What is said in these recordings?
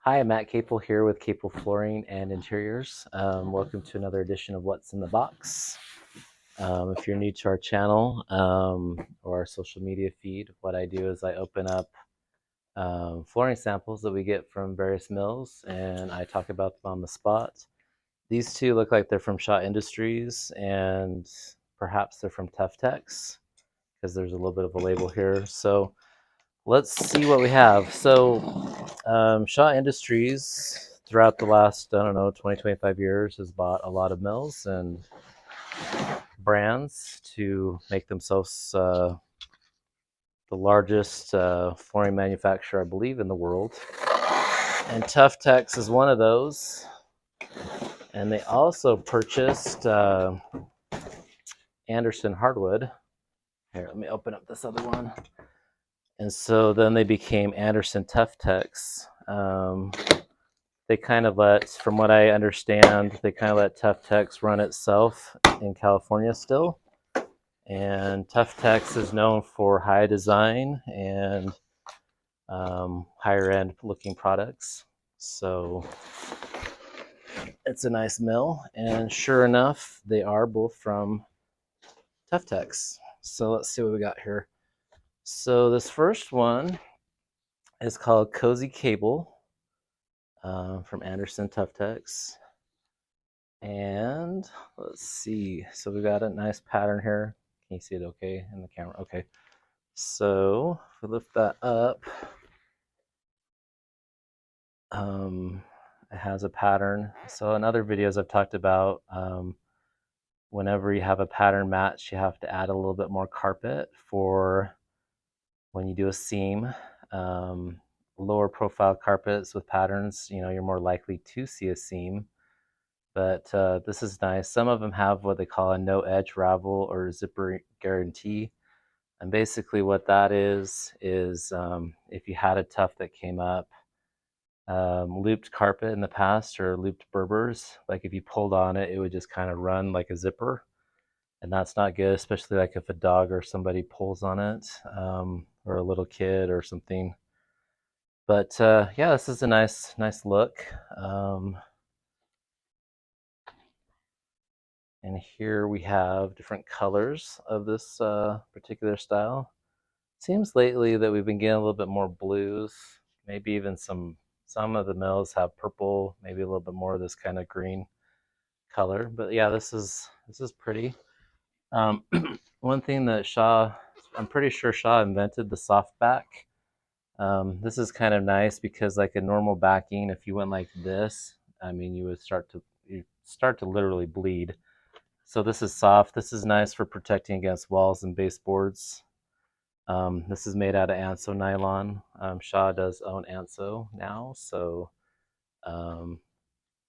Hi, I'm Matt Capell here with Capell Flooring and Interiors. Welcome to another edition of What's in the Box. If you're new to our channel or our social media feed, what I do is I open up flooring samples that we get from various mills and I talk about them on the spot. These two look like they're from Shaw Industries and perhaps they're from Tuftex because there's a little bit of a label here. So let's see what we have. So Shaw Industries throughout the last, I don't know, 20, 25 years has bought a lot of mills and brands to make themselves the largest flooring manufacturer, I believe, in the world. And Tuftex is one of those. And they also purchased Anderson Hardwood. Here, let me open up this other one. And so then they became Anderson Tuftex. They kind of let, from what I understand, they kind of let Tuftex run itself in California still. And Tuftex is known for high design and higher end looking products. So it's a nice mill. And sure enough, they are both from Tuftex. So let's see what we got here. So this first one is called Cozy Cable from Anderson Tuftex. And let's see. So we got a nice pattern here. Can you see it okay in the camera? Okay. So if we lift that up, it has a pattern. So in other videos I've talked about whenever you have a pattern match, you have to add a little bit more carpet for when you do a seam. Lower profile carpets with patterns, you're more likely to see a seam. But this is nice. Some of them have what they call a no edge ravel or zipper guarantee. And basically what that is if you had a tuft that came up, looped carpet in the past or looped Berbers, like if you pulled on it, it would just kind of run like a zipper. And that's not good, especially like if a dog or somebody pulls on it, or a little kid or something. But yeah, this is a nice look. And here we have different colors of this particular style. Seems lately that we've been getting a little bit more blues, maybe even some of the mills have purple, maybe a little bit more of this kind of green color. But yeah, this is pretty. One thing that I'm pretty sure Shaw invented the soft back. This is kind of nice because like a normal backing, if you went like this, I mean, you start to literally bleed. So this is soft. This is nice for protecting against walls and baseboards. This is made out of Anso nylon. Shaw does own Anso now, so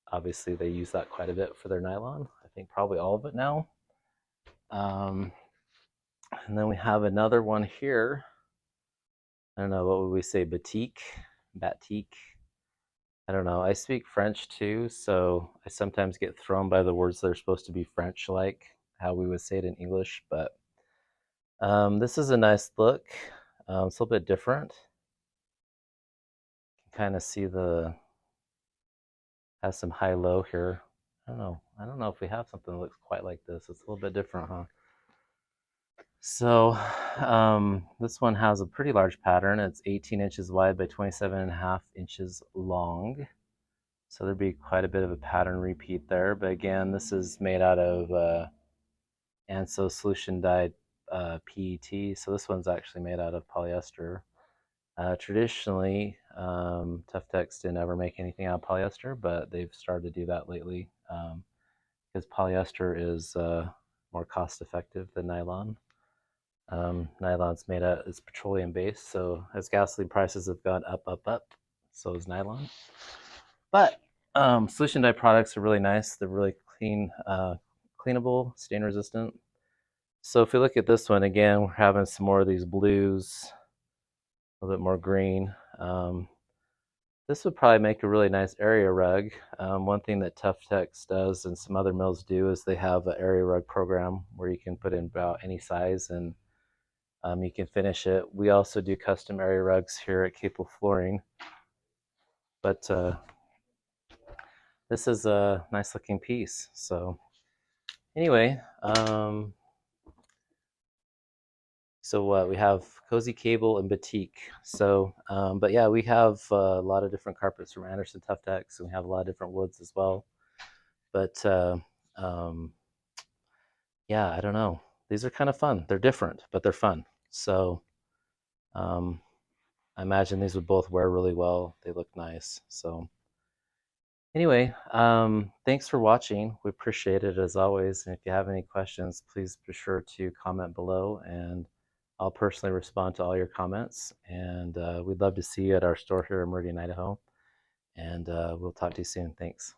obviously they use that quite a bit for their nylon. I think probably all of it now. And then we have another one here. I don't know, what would we say, batik? I don't know. I speak French too, so I sometimes get thrown by the words that are supposed to be French, like how we would say it in English. But this is a nice look. It's a little bit different. You can kind of see has some high-low here. I don't know if we have something that looks quite like this. It's a little bit different, huh? So this one has a pretty large pattern. It's 18 inches wide by 27.5 inches long. So there'd be quite a bit of a pattern repeat there. But again, this is made out of Anso solution dyed PET. So this one's actually made out of polyester. Traditionally, Tuftex didn't ever make anything out of polyester, but they've started to do that lately because polyester is more cost effective than nylon. Nylon's it's petroleum based, so as gasoline prices have gone up, so is nylon. But solution dye products are really nice. They're really clean, cleanable, stain resistant. So if we look at this one again, we're having some more of these blues, a little bit more green. This would probably make a really nice area rug. One thing that Tuftex does and some other mills do is they have an area rug program where you can put in about any size and you can finish it. We also do custom area rugs here at Capell Flooring. But this is a nice looking piece. So anyway, so what we have cozy cable and batik. So, but yeah, we have a lot of different carpets from Anderson Tuftex, and we have a lot of different woods as well. But um, yeah, I don't know. These are kind of fun. They're different, but they're fun. So um, I imagine these would both wear really well. They look nice. So anyway, thanks for watching. We appreciate it as always. And if you have any questions, please be sure to comment below, and I'll personally respond to all your comments. And we'd love to see you at our store here in Meridian, Idaho. And we'll talk to you soon. Thanks.